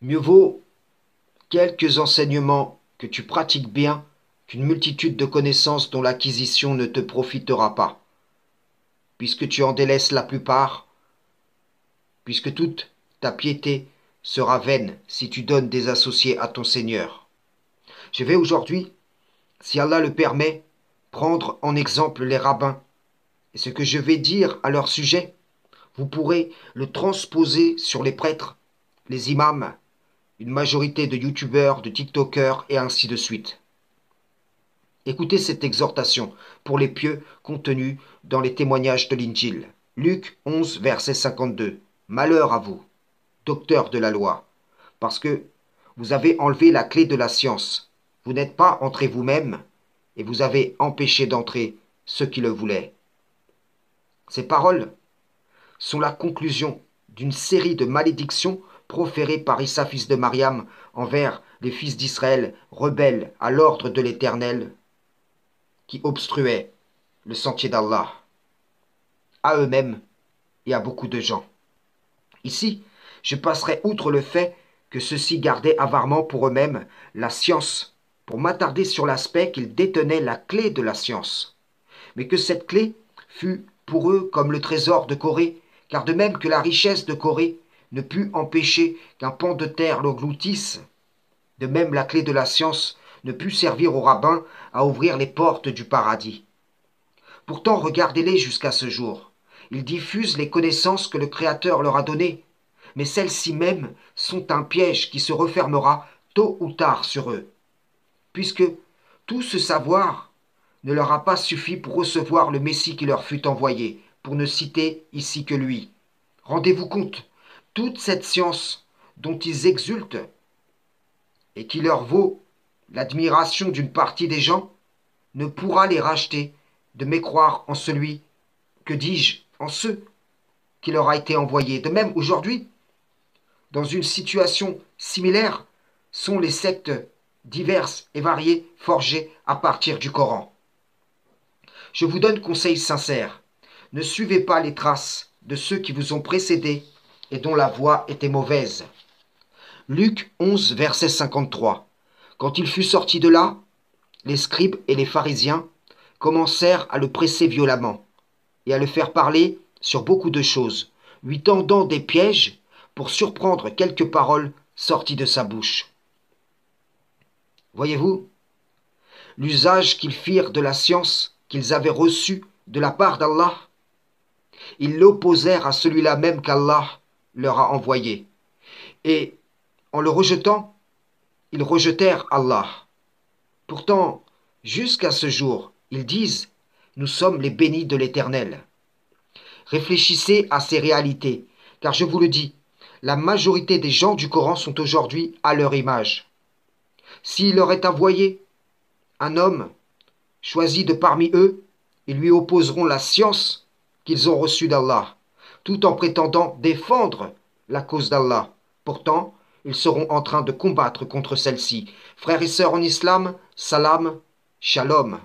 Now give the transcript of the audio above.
Mieux vaut quelques enseignements que tu pratiques bien qu'une multitude de connaissances dont l'acquisition ne te profitera pas, puisque tu en délaisses la plupart, puisque toute ta piété sera vaine si tu donnes des associés à ton Seigneur. Je vais aujourd'hui, si Allah le permet, prendre en exemple les rabbins, et ce que je vais dire à leur sujet, vous pourrez le transposer sur les prêtres, les imams, une majorité de youtubeurs, de tiktokers et ainsi de suite. Écoutez cette exhortation pour les pieux contenue dans les témoignages de l'Injil. Luc 11, verset 52. Malheur à vous, docteurs de la loi, parce que vous avez enlevé la clé de la science. Vous n'êtes pas entrés vous-même et vous avez empêché d'entrer ceux qui le voulaient. Ces paroles sont la conclusion d'une série de malédictions proférées par Issa fils de Mariam envers les fils d'Israël rebelles à l'ordre de l'Éternel qui obstruaient le sentier d'Allah, à eux-mêmes et à beaucoup de gens. Ici, je passerai outre le fait que ceux-ci gardaient avarément pour eux-mêmes la science, pour m'attarder sur l'aspect qu'ils détenaient la clé de la science, mais que cette clé fut pour eux comme le trésor de Corée, car de même que la richesse de Corée ne put empêcher qu'un pan de terre l'engloutisse, de même la clé de la science ne put servir aux rabbins à ouvrir les portes du paradis. Pourtant, regardez-les jusqu'à ce jour. Ils diffusent les connaissances que le Créateur leur a données, mais celles-ci même sont un piège qui se refermera tôt ou tard sur eux, puisque tout ce savoir ne leur a pas suffi pour recevoir le Messie qui leur fut envoyé, pour ne citer ici que lui. Rendez-vous compte, toute cette science dont ils exultent et qui leur vaut l'admiration d'une partie des gens ne pourra les racheter de mécroire en celui, que dis-je, en ceux qui leur a été envoyé. De même, aujourd'hui, dans une situation similaire, sont les sectes diverses et variées forgées à partir du Coran. Je vous donne conseil sincère. Ne suivez pas les traces de ceux qui vous ont précédés et dont la voie était mauvaise. Luc 11, verset 53. Quand il fut sorti de là, les scribes et les pharisiens commencèrent à le presser violemment et à le faire parler sur beaucoup de choses, lui tendant des pièges pour surprendre quelques paroles sorties de sa bouche. Voyez-vous, l'usage qu'ils firent de la science qu'ils avaient reçue de la part d'Allah, ils l'opposèrent à celui-là même qu'Allah leur a envoyé. Et en le rejetant, ils rejetèrent Allah. Pourtant, jusqu'à ce jour, ils disent « Nous sommes les bénis de l'Éternel ». Réfléchissez à ces réalités, car je vous le dis, la majorité des gens du Coran sont aujourd'hui à leur image. S'il leur est envoyé un homme choisi de parmi eux, ils lui opposeront la science qu'ils ont reçue d'Allah, tout en prétendant défendre la cause d'Allah. Pourtant, ils seront en train de combattre contre celle-ci. Frères et sœurs en islam, salam, shalom.